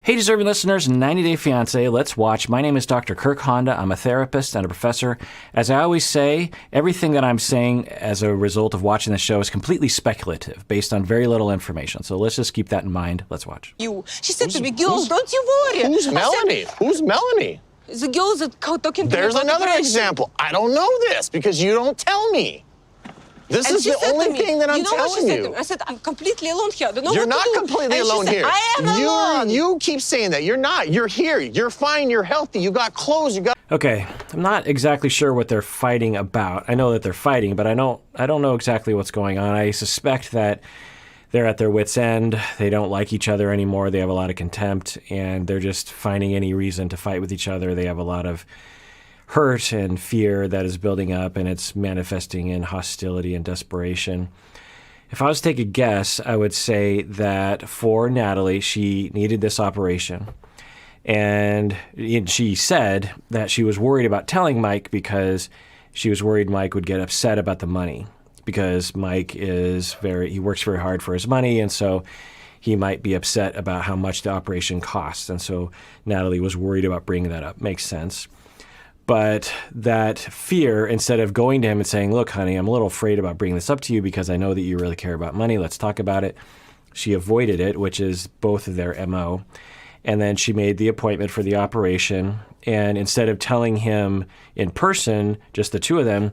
Hey, deserving listeners, 90 Day Fiancé, let's watch. My name is Dr. Kirk Honda. I'm a therapist and a professor. As I always say, everything that I'm saying as a result of watching the show is completely speculative, based on very little information. So let's just keep that in mind. Let's watch. She said to me, girls, don't you worry. Who's Melanie? Who's Melanie? The girls that talking to There's me about another depression. example. I don't know this because you don't tell me. This And is she the said to only me, thing that I'm you know what she telling said to you. me? I said, I'm completely alone here. I don't know You're what not to do. completely And she alone said, here. I am alone. You keep saying that. You're not. You're here. You're fine. You're healthy. You got clothes. You got. Okay, I'm not exactly sure what they're fighting about. I know that they're fighting, but I don't know exactly what's going on. I suspect that they're at their wits' end. They don't like each other anymore. They have a lot of contempt, and they're just finding any reason to fight with each other. They have a lot of hurt and fear that is building up, and it's manifesting in hostility and desperation. If I was to take a guess, I would say that for Natalie, she needed this operation. And she said that she was worried about telling Mike because she was worried Mike would get upset about the money, because Mike he works very hard for his money, and so he might be upset about how much the operation costs. And so Natalie was worried about bringing that up. Makes sense. But that fear, instead of going to him and saying, look, honey, I'm a little afraid about bringing this up to you because I know that you really care about money. Let's talk about it. She avoided it, which is both of their MO. And then she made the appointment for the operation. And instead of telling him in person, just the two of them,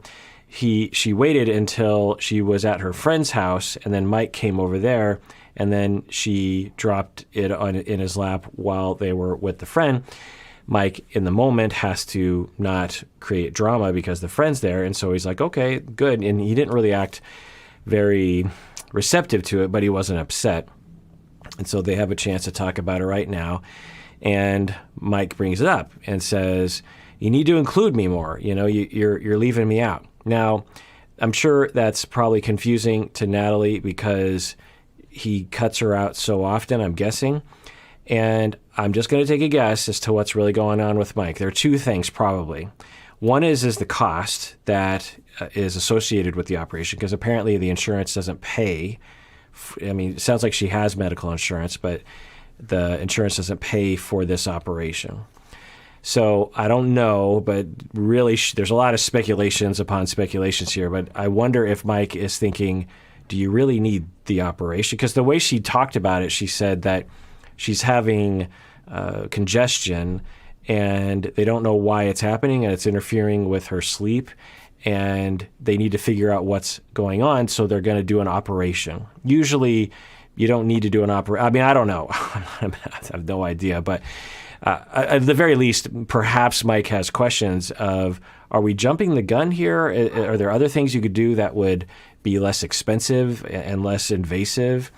she waited until she was at her friend's house, and then Mike came over there, and then she dropped it in his lap while they were with the friend. Mike, in the moment, has to not create drama because the friend's there. And so he's like, okay, good. And he didn't really act very receptive to it, but he wasn't upset. And so they have a chance to talk about it right now. And Mike brings it up and says, you need to include me more. You know, you're leaving me out. Now, I'm sure that's probably confusing to Natalie because he cuts her out so often, I'm guessing. And I'm just going to take a guess as to what's really going on with Mike. There are two things probably. One is the cost that is associated with the operation, because apparently the insurance doesn't pay. I mean, it sounds like she has medical insurance, but the insurance doesn't pay for this operation. So I don't know, but really there's a lot of speculations upon speculations here. But I wonder if Mike is thinking, do you really need the operation? Because the way she talked about it, she said that she's having congestion, and they don't know why it's happening, and it's interfering with her sleep, and they need to figure out what's going on, so they're going to do an operation. Usually, you don't need to do an operation. I mean, I don't know. I have no idea, but at the very least, perhaps Mike has questions of, are we jumping the gun here? Are there other things you could do that would be less expensive and less invasive?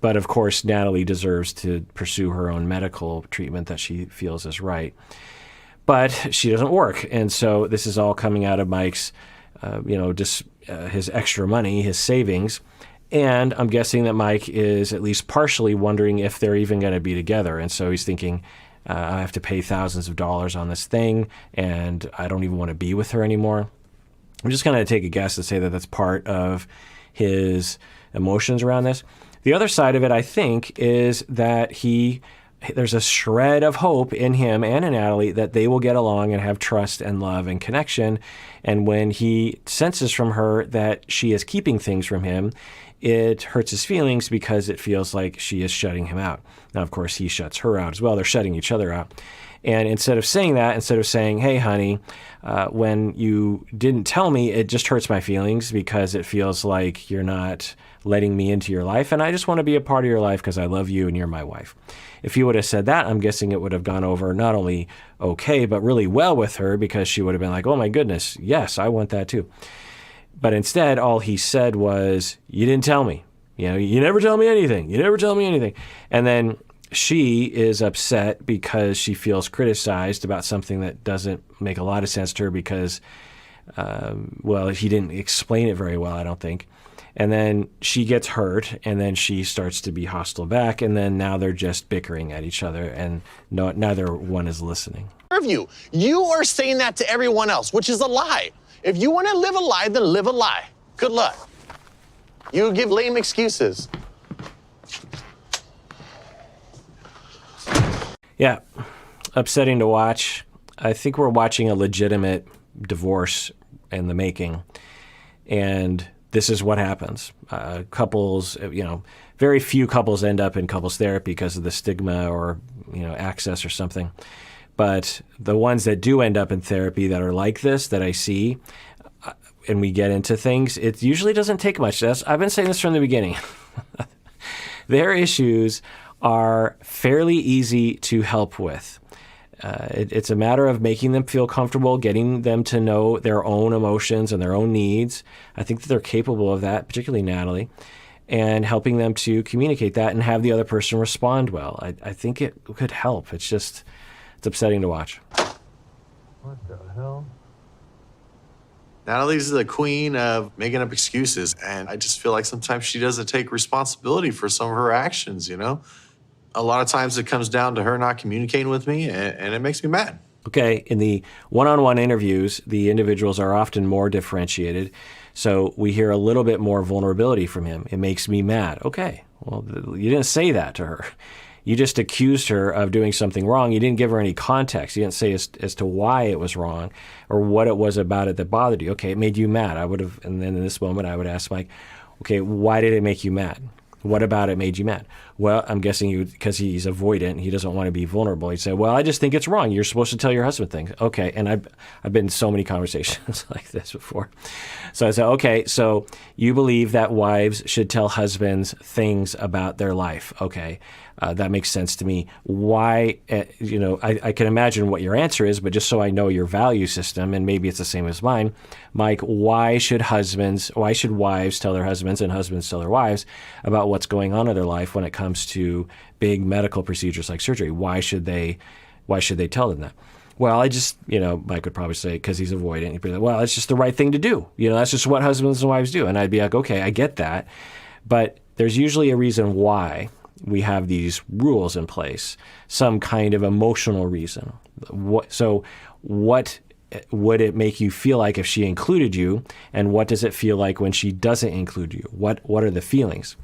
But of course, Natalie deserves to pursue her own medical treatment that she feels is right. But she doesn't work. And so this is all coming out of Mike's, his extra money, his savings. And I'm guessing that Mike is at least partially wondering if they're even going to be together. And so he's thinking, I have to pay thousands of dollars on this thing, and I don't even want to be with her anymore. I'm just going to take a guess and say that that's part of his emotions around this. The other side of it, I think, is that there's a shred of hope in him and in Natalie that they will get along and have trust and love and connection. And when he senses from her that she is keeping things from him, it hurts his feelings because it feels like she is shutting him out. Now, of course, he shuts her out as well. They're shutting each other out. And instead of saying, hey, honey, when you didn't tell me, it just hurts my feelings because it feels like you're not letting me into your life, and I just want to be a part of your life because I love you and you're my wife. If he would have said that, I'm guessing it would have gone over not only okay, but really well with her, because she would have been like, oh my goodness, yes, I want that too. But instead, all he said was, you didn't tell me. You know, you never tell me anything. You never tell me anything. And then she is upset because she feels criticized about something that doesn't make a lot of sense to her because, he didn't explain it very well, I don't think. And then she gets hurt, and then she starts to be hostile back, and then now they're just bickering at each other, and neither one is listening. You are saying that to everyone else, which is a lie. If you want to live a lie, then live a lie. Good luck. You give lame excuses. Yeah, upsetting to watch. I think we're watching a legitimate divorce in the making, and this is what happens. Couples, very few couples end up in couples therapy because of the stigma or, access or something. But the ones that do end up in therapy that are like this, that I see, and we get into things, it usually doesn't take much. I've been saying this from the beginning. Their issues are fairly easy to help with. It's a matter of making them feel comfortable, getting them to know their own emotions and their own needs. I think that they're capable of that, particularly Natalie, and helping them to communicate that and have the other person respond well. I think it could help. It's upsetting to watch. What the hell? Natalie's the queen of making up excuses, and I just feel like sometimes she doesn't take responsibility for some of her actions, A lot of times it comes down to her not communicating with me, and it makes me mad. Okay, in the one-on-one interviews, the individuals are often more differentiated, so we hear a little bit more vulnerability from him. It makes me mad. Okay, well, you didn't say that to her. You just accused her of doing something wrong. You didn't give her any context. You didn't say as to why it was wrong or what it was about it that bothered you. Okay, it made you mad. And then in this moment, I would ask Mike, okay, why did it make you mad? What about it made you mad? Well, I'm guessing because he's avoidant, he doesn't want to be vulnerable. He'd say, well, I just think it's wrong. You're supposed to tell your husband things. Okay, and I've been in so many conversations like this before. So I said, okay, so you believe that wives should tell husbands things about their life. Okay, that makes sense to me. Why, I can imagine what your answer is, but just so I know your value system, and maybe it's the same as mine, Mike, why should wives tell their husbands and husbands tell their wives about what's going on in their life when it comes to big medical procedures like surgery? Why should they tell them that? Well, Mike would probably say, because he's avoidant. He'd be like, well, it's just the right thing to do. That's just what husbands and wives do. And I'd be like, okay, I get that. But there's usually a reason why we have these rules in place, some kind of emotional reason. So what would it make you feel like if she included you? And what does it feel like when she doesn't include you? What are the feelings?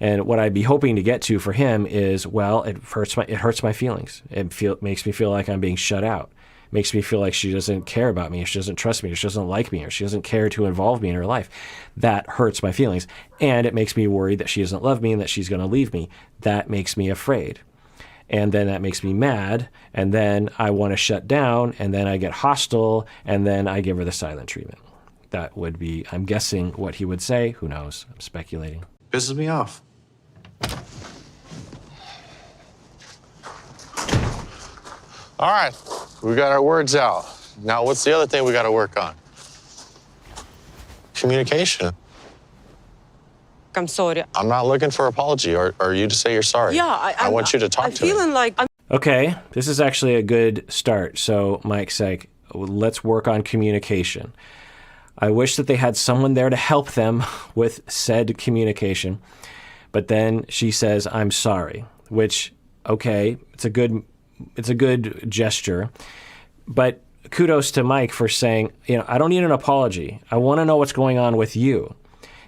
And what I'd be hoping to get to for him is, well, it hurts my feelings. It makes me feel like I'm being shut out. It makes me feel like she doesn't care about me, or she doesn't trust me, or she doesn't like me, or she doesn't care to involve me in her life. That hurts my feelings. And it makes me worried that she doesn't love me and that she's going to leave me. That makes me afraid. And then that makes me mad. And then I want to shut down. And then I get hostile. And then I give her the silent treatment. That would be, I'm guessing, what he would say. Who knows? I'm speculating. Pisses me off. All right, we got our words out. Now, what's the other thing we got to work on? Communication. I'm sorry. I'm not looking for apology or you to say you're sorry. Yeah, I want you to talk I'm to me. feeling like Okay, this is actually a good start. So Mike's like, let's work on communication. I wish that they had someone there to help them with said communication. But then she says, I'm sorry, which, okay, it's a good gesture. But kudos to Mike for saying, I don't need an apology. I want to know what's going on with you.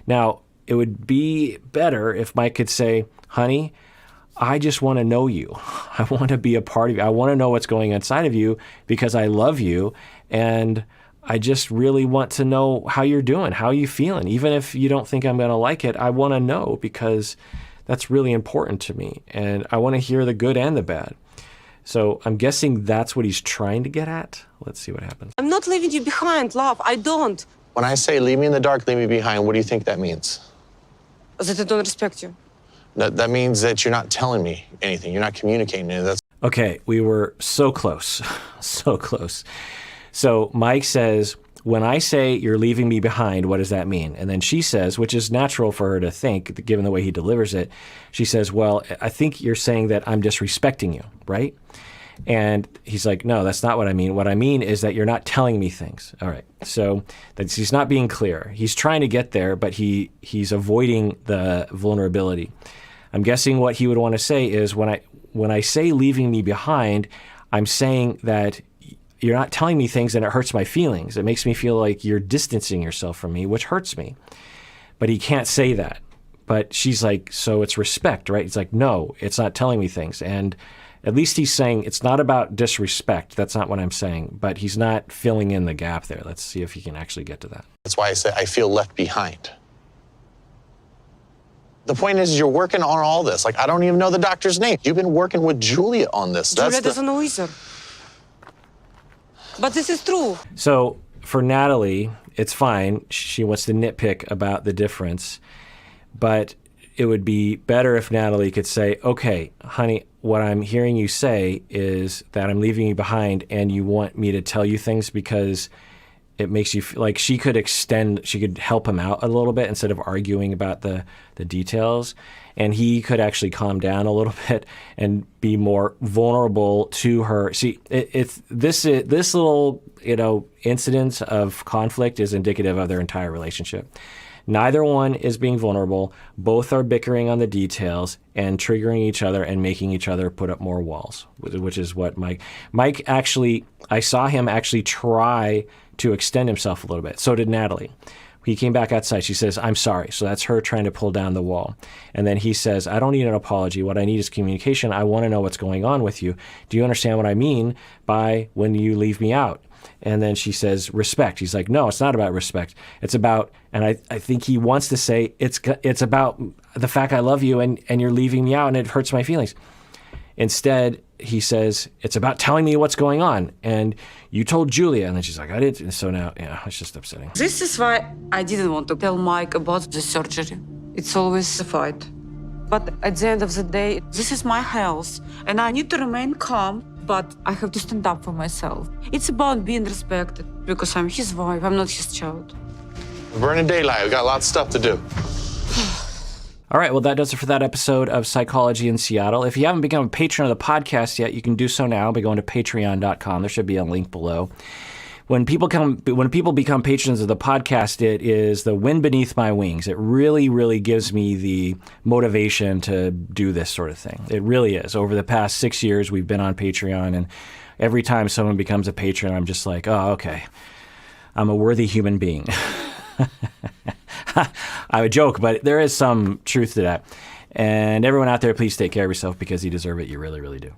Now, it would be better if Mike could say, honey, I just want to know you. I want to be a part of you. I want to know what's going inside of you because I love you. And I just really want to know how you're doing, how you feeling. Even if you don't think I'm going to like it, I want to know because that's really important to me. And I want to hear the good and the bad. So I'm guessing that's what he's trying to get at. Let's see what happens. I'm not leaving you behind, love. I don't. When I say leave me in the dark, leave me behind, what do you think that means? That I don't respect you. That means that you're not telling me anything. You're not communicating anything. That's Okay, we were so close, so close. So Mike says, when I say you're leaving me behind, what does that mean? And then she says, which is natural for her to think, given the way he delivers it, she says, well, I think you're saying that I'm disrespecting you, right? And he's like, no, that's not what I mean. What I mean is that you're not telling me things. All right. So he's not being clear. He's trying to get there, but he's avoiding the vulnerability. I'm guessing what he would want to say is when I say leaving me behind, I'm saying that you're not telling me things and it hurts my feelings. It makes me feel like you're distancing yourself from me, which hurts me. But he can't say that. But she's like, so it's respect, right? It's like, no, it's not telling me things. And At least he's saying it's not about disrespect. That's not what I'm saying. But he's not filling in the gap there. Let's see if he can actually get to that. That's why I say I feel left behind. The point is, you're working on all this. Like, I don't even know the doctor's name. You've been working with Julia on this. Julia doesn't know either. But this is true. So for Natalie, it's fine. She wants to nitpick about the difference. But it would be better if Natalie could say, okay, honey, what I'm hearing you say is that I'm leaving you behind and you want me to tell you things because it makes you feel like she could help him out a little bit instead of arguing about the details. And he could actually calm down a little bit and be more vulnerable to her. See, it's this little, incident of conflict is indicative of their entire relationship. Neither one is being vulnerable. Both are bickering on the details and triggering each other and making each other put up more walls, which is what Mike actually, I saw him actually try to extend himself a little bit. So did Natalie. He came back outside. She says, I'm sorry. So that's her trying to pull down the wall. And then he says, I don't need an apology. What I need is communication. I want to know what's going on with you. Do you understand what I mean by when you leave me out? And then she says, respect. He's like, no, it's not about respect. It's about, and I think he wants to say, it's about the fact I love you and you're leaving me out and it hurts my feelings. Instead, he says, it's about telling me what's going on. And you told Julia. And then she's like, I didn't. And so now, it's just upsetting. This is why I didn't want to tell Mike about the surgery. It's always a fight. But at the end of the day, this is my health. And I need to remain calm, but I have to stand up for myself. It's about being respected because I'm his wife, I'm not his child. Burning daylight. We got lots of stuff to do. All right, well, that does it for that episode of Psychology in Seattle. If you haven't become a patron of the podcast yet, you can do so now by going to patreon.com. There should be a link below. When people become patrons of the podcast, it is the wind beneath my wings. It really, really gives me the motivation to do this sort of thing. It really is. Over the past 6 years, we've been on Patreon, and every time someone becomes a patron, I'm just like, oh, okay, I'm a worthy human being. I would joke, but there is some truth to that. And everyone out there, please take care of yourself because you deserve it. You really, really do.